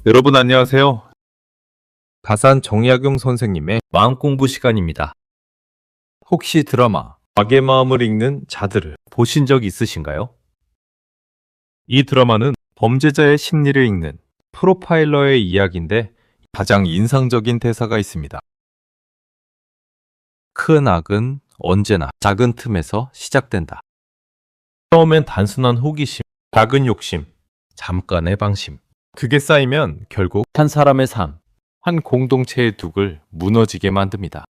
여러분 안녕하세요. 다산 정약용 선생님의 마음공부 시간입니다. 혹시 드라마 악의 마음을 읽는 자들을 보신 적 있으신가요? 이 드라마는 범죄자의 심리를 읽는 프로파일러의 이야기인데 가장 인상적인 대사가 있습니다. 큰 악은 언제나 작은 틈에서 시작된다. 처음엔 단순한 호기심, 작은 욕심, 잠깐의 방심. 그게 쌓이면 결국 한 사람의 삶, 한 공동체의 둑을 무너지게 만듭니다.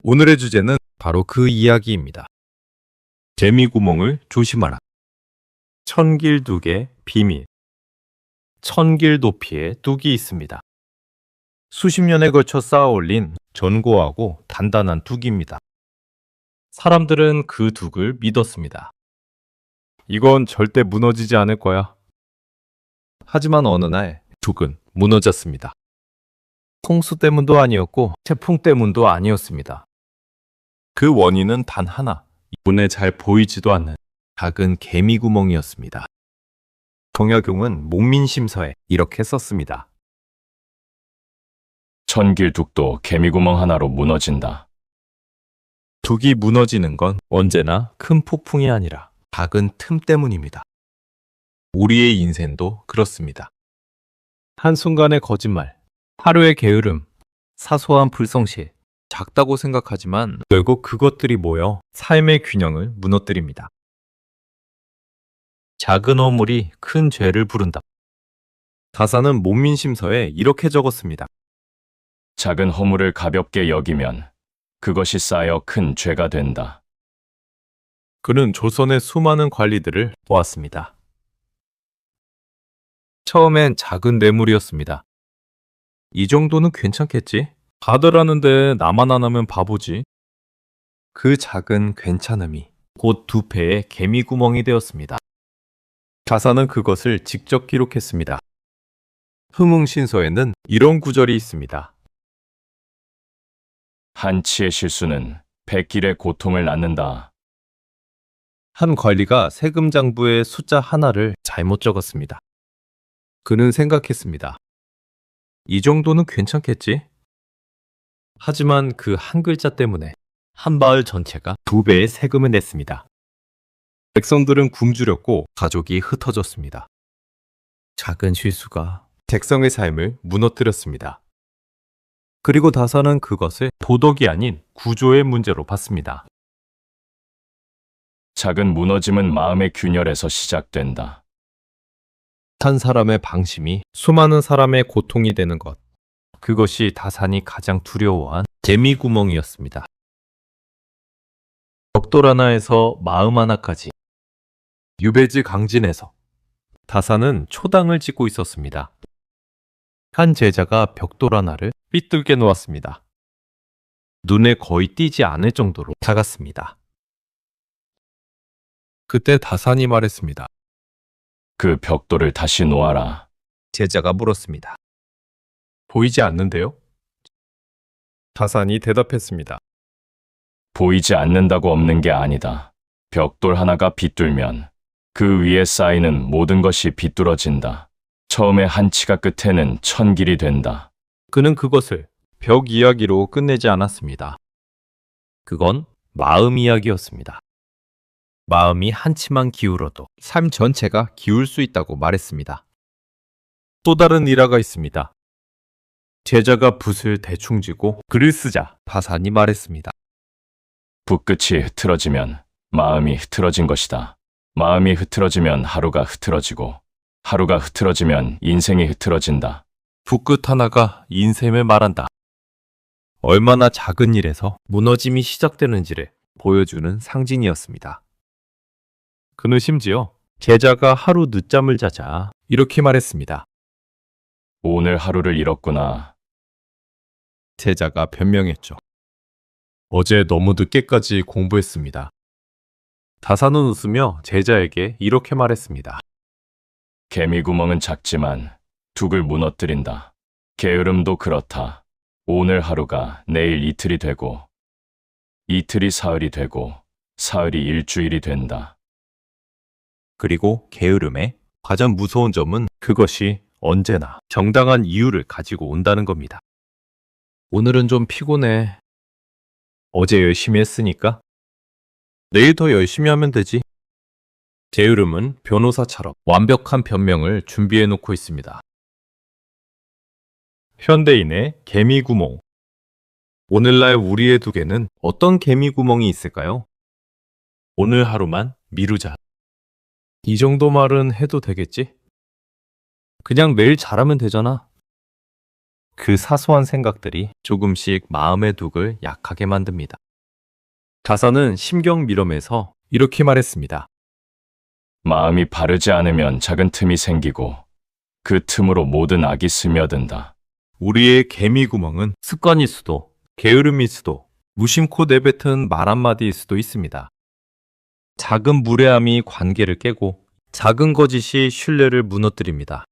오늘의 주제는 바로 그 이야기입니다. 재미구멍을 조심하라. 천길둑의 비밀. 천길 높이에 둑이 있습니다. 수십 년에 걸쳐 쌓아 올린 견고하고 단단한 둑입니다. 사람들은 그 둑을 믿었습니다. 이건 절대 무너지지 않을 거야. 하지만 어느 날 둑은 무너졌습니다. 홍수 때문도 아니었고 태풍 때문도 아니었습니다. 그 원인은 단 하나, 눈에 잘 보이지도 않는 작은 개미구멍이었습니다. 정약용은 목민심서에 이렇게 썼습니다. 천길둑도 개미구멍 하나로 무너진다. 둑이 무너지는 건 언제나 큰 폭풍이 아니라 작은 틈 때문입니다. 우리의 인생도 그렇습니다. 한순간의 거짓말, 하루의 게으름, 사소한 불성실, 작다고 생각하지만 결국 그것들이 모여 삶의 균형을 무너뜨립니다. 작은 허물이 큰 죄를 부른다. 다산은 목민심서에 이렇게 적었습니다. 작은 허물을 가볍게 여기면 그것이 쌓여 큰 죄가 된다. 그는 조선의 수많은 관리들을 보았습니다. 처음엔 작은 뇌물이었습니다. 이 정도는 괜찮겠지? 다들 하는데 나만 안 하면 바보지. 그 작은 괜찮음이 곧 두 패의 개미구멍이 되었습니다. 다산은 그것을 직접 기록했습니다. 흥흥신서에는 이런 구절이 있습니다. 한치의 실수는 백길의 고통을 낳는다. 한 관리가 세금 장부에 숫자 하나를 잘못 적었습니다. 그는 생각했습니다. 이 정도는 괜찮겠지? 하지만 그 한 글자 때문에 한 마을 전체가 2배의 세금을 냈습니다. 백성들은 굶주렸고 가족이 흩어졌습니다. 작은 실수가 백성의 삶을 무너뜨렸습니다. 그리고 다산은 그것을 도덕이 아닌 구조의 문제로 봤습니다. 작은 무너짐은 마음의 균열에서 시작된다. 한 사람의 방심이 수많은 사람의 고통이 되는 것. 그것이 다산이 가장 두려워한 개미구멍이었습니다. 벽돌 하나에서 마음 하나까지. 유배지 강진에서 다산은 초당을 짓고 있었습니다. 한 제자가 벽돌 하나를 삐뚤게 놓았습니다. 눈에 거의 띄지 않을 정도로 작았습니다. 그때 다산이 말했습니다. 그 벽돌을 다시 놓아라. 제자가 물었습니다. 보이지 않는데요? 다산이 대답했습니다. 보이지 않는다고 없는 게 아니다. 벽돌 하나가 비뚤면 그 위에 쌓이는 모든 것이 비뚤어진다. 처음에 한 치가 끝에는 천 길이 된다. 그는 그것을 벽 이야기로 끝내지 않았습니다. 그건 마음 이야기였습니다. 마음이 한 치만 기울어도 삶 전체가 기울 수 있다고 말했습니다. 또 다른 일화가 있습니다. 제자가 붓을 대충 쥐고 글을 쓰자 다산이 말했습니다. 붓끝이 흐트러지면 마음이 흐트러진 것이다. 마음이 흐트러지면 하루가 흐트러지고 하루가 흐트러지면 인생이 흐트러진다. 붓끝 하나가 인생을 말한다. 얼마나 작은 일에서 무너짐이 시작되는지를 보여주는 상징이었습니다. 그는 심지어 제자가 하루 늦잠을 자자 이렇게 말했습니다. 오늘 하루를 잃었구나. 제자가 변명했죠. 어제 너무 늦게까지 공부했습니다. 다산은 웃으며 제자에게 이렇게 말했습니다. 개미구멍은 작지만 둑을 무너뜨린다. 게으름도 그렇다. 오늘 하루가 내일 이틀이 되고 이틀이 사흘이 되고 사흘이 일주일이 된다. 그리고 게으름의 가장 무서운 점은 그것이 언제나 정당한 이유를 가지고 온다는 겁니다. 오늘은 좀 피곤해. 어제 열심히 했으니까 내일 더 열심히 하면 되지. 게으름은 변호사처럼 완벽한 변명을 준비해 놓고 있습니다. 현대인의 개미구멍. 오늘날 우리의 두개는 어떤 개미구멍이 있을까요? 오늘 하루만 미루자. 이 정도 말은 해도 되겠지? 그냥 매일 잘하면 되잖아. 그 사소한 생각들이 조금씩 마음의 둑을 약하게 만듭니다. 가사는 심경미럼에서 이렇게 말했습니다. 마음이 바르지 않으면 작은 틈이 생기고 그 틈으로 모든 악이 스며든다. 우리의 개미구멍은 습관일 수도, 게으름일 수도, 무심코 내뱉은 말 한마디일 수도 있습니다. 작은 무례함이 관계를 깨고 작은 거짓이 신뢰를 무너뜨립니다.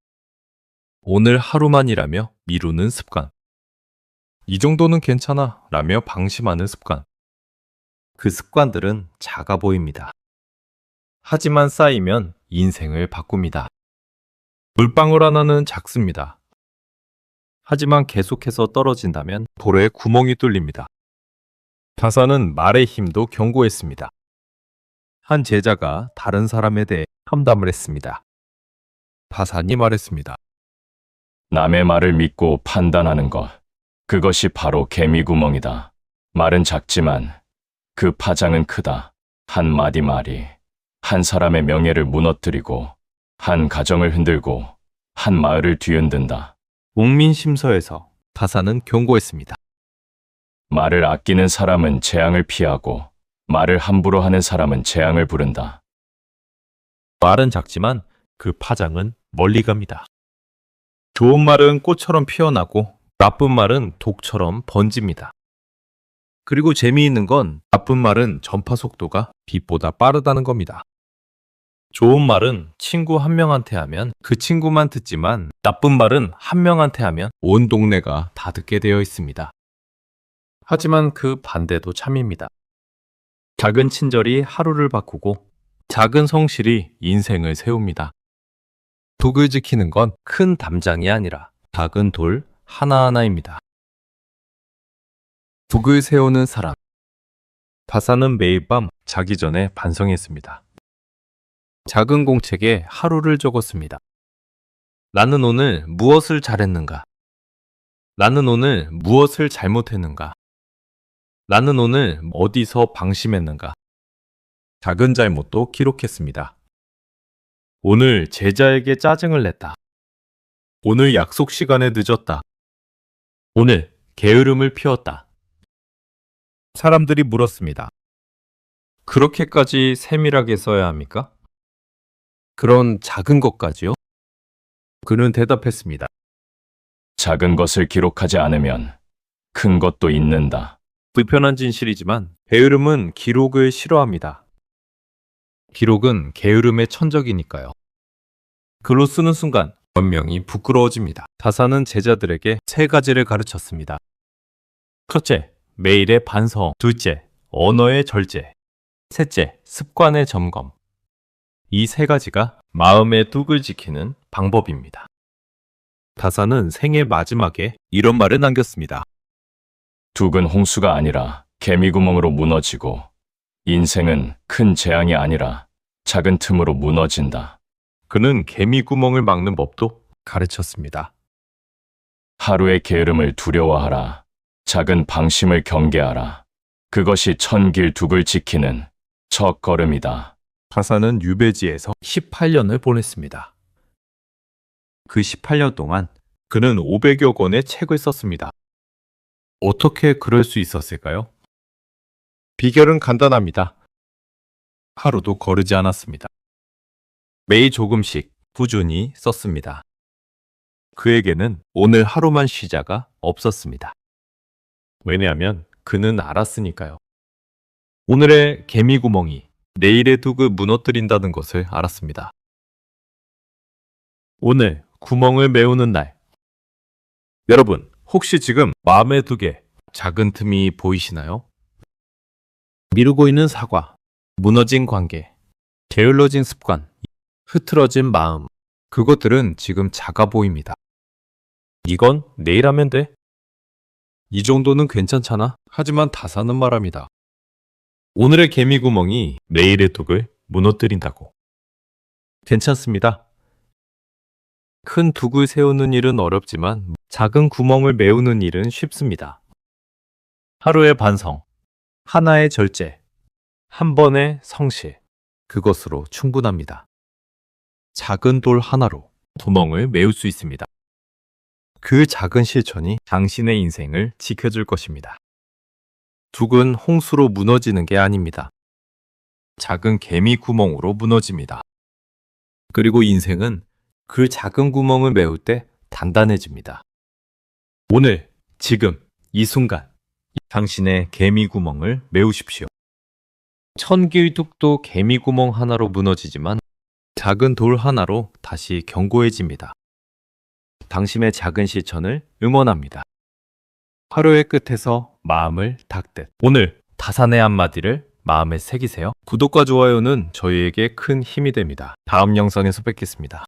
오늘 하루만이라며 미루는 습관. 이 정도는 괜찮아 라며 방심하는 습관. 그 습관들은 작아 보입니다. 하지만 쌓이면 인생을 바꿉니다. 물방울 하나는 작습니다. 하지만 계속해서 떨어진다면 돌에 구멍이 뚫립니다. 가사는 말의 힘도 경고했습니다. 한 제자가 다른 사람에 대해 험담을 했습니다. 바산이 말했습니다. 남의 말을 믿고 판단하는 것, 그것이 바로 개미구멍이다. 말은 작지만 그 파장은 크다. 한마디 말이 한 사람의 명예를 무너뜨리고 한 가정을 흔들고 한 마을을 뒤흔든다. 옥민심서에서 바산은 경고했습니다. 말을 아끼는 사람은 재앙을 피하고 말을 함부로 하는 사람은 재앙을 부른다. 말은 작지만 그 파장은 멀리 갑니다. 좋은 말은 꽃처럼 피어나고 나쁜 말은 독처럼 번집니다. 그리고 재미있는 건 나쁜 말은 전파 속도가 빛보다 빠르다는 겁니다. 좋은 말은 친구 한 명한테 하면 그 친구만 듣지만 나쁜 말은 한 명한테 하면 온 동네가 다 듣게 되어 있습니다. 하지만 그 반대도 참입니다. 작은 친절이 하루를 바꾸고 작은 성실이 인생을 세웁니다. 독을 지키는 건 큰 담장이 아니라 작은 돌 하나하나입니다. 독을 세우는 사람. 바사는 매일 밤 자기 전에 반성했습니다. 작은 공책에 하루를 적었습니다. 나는 오늘 무엇을 잘했는가? 나는 오늘 무엇을 잘못했는가? 나는 오늘 어디서 방심했는가? 작은 잘못도 기록했습니다. 오늘 제자에게 짜증을 냈다. 오늘 약속 시간에 늦었다. 오늘 게으름을 피웠다. 사람들이 물었습니다. 그렇게까지 세밀하게 써야 합니까? 그런 작은 것까지요? 그는 대답했습니다. 작은 것을 기록하지 않으면 큰 것도 잊는다. 불편한 진실이지만 게으름은 기록을 싫어합니다. 기록은 게으름의 천적이니까요. 글로 쓰는 순간 변명이 부끄러워집니다. 다사는 제자들에게 3가지를 가르쳤습니다. 첫째, 매일의 반성. 둘째, 언어의 절제. 셋째, 습관의 점검. 이 3가지가 마음의 뚝을 지키는 방법입니다. 다사는 생애 마지막에 이런 말을 남겼습니다. 둑은 홍수가 아니라 개미구멍으로 무너지고 인생은 큰 재앙이 아니라 작은 틈으로 무너진다. 그는 개미구멍을 막는 법도 가르쳤습니다. 하루의 게으름을 두려워하라. 작은 방심을 경계하라. 그것이 천길 둑을 지키는 첫걸음이다. 다사는 유배지에서 18년을 보냈습니다. 그 18년 동안 그는 500여 권의 책을 썼습니다. 어떻게 그럴 수 있었을까요? 비결은 간단합니다. 하루도 거르지 않았습니다. 매일 조금씩 꾸준히 썼습니다. 그에게는 오늘 하루만 쉬자가 없었습니다. 왜냐하면 그는 알았으니까요. 오늘의 개미구멍이 내일의 둑을 무너뜨린다는 것을 알았습니다. 오늘 구멍을 메우는 날. 여러분, 혹시 지금 마음의 둑에 작은 틈이 보이시나요? 미루고 있는 사과, 무너진 관계, 게을러진 습관, 흐트러진 마음. 그것들은 지금 작아 보입니다. 이건 내일 하면 돼. 이 정도는 괜찮잖아. 하지만 다사는 말합니다. 오늘의 개미 구멍이 내일의 독을 무너뜨린다고. 괜찮습니다. 큰 둑을 세우는 일은 어렵지만 작은 구멍을 메우는 일은 쉽습니다. 하루의 반성, 하나의 절제, 한 번의 성실, 그것으로 충분합니다. 작은 돌 하나로 구멍을 메울 수 있습니다. 그 작은 실천이 당신의 인생을 지켜줄 것입니다. 둑은 홍수로 무너지는 게 아닙니다. 작은 개미 구멍으로 무너집니다. 그리고 인생은 그 작은 구멍을 메울 때 단단해집니다. 오늘, 지금, 이 순간, 당신의 개미 구멍을 메우십시오. 천길둑도 개미 구멍 하나로 무너지지만 작은 돌 하나로 다시 견고해집니다. 당신의 작은 실천을 응원합니다. 하루의 끝에서 마음을 닦듯. 오늘 다산의 한마디를 마음에 새기세요. 구독과 좋아요는 저희에게 큰 힘이 됩니다. 다음 영상에서 뵙겠습니다.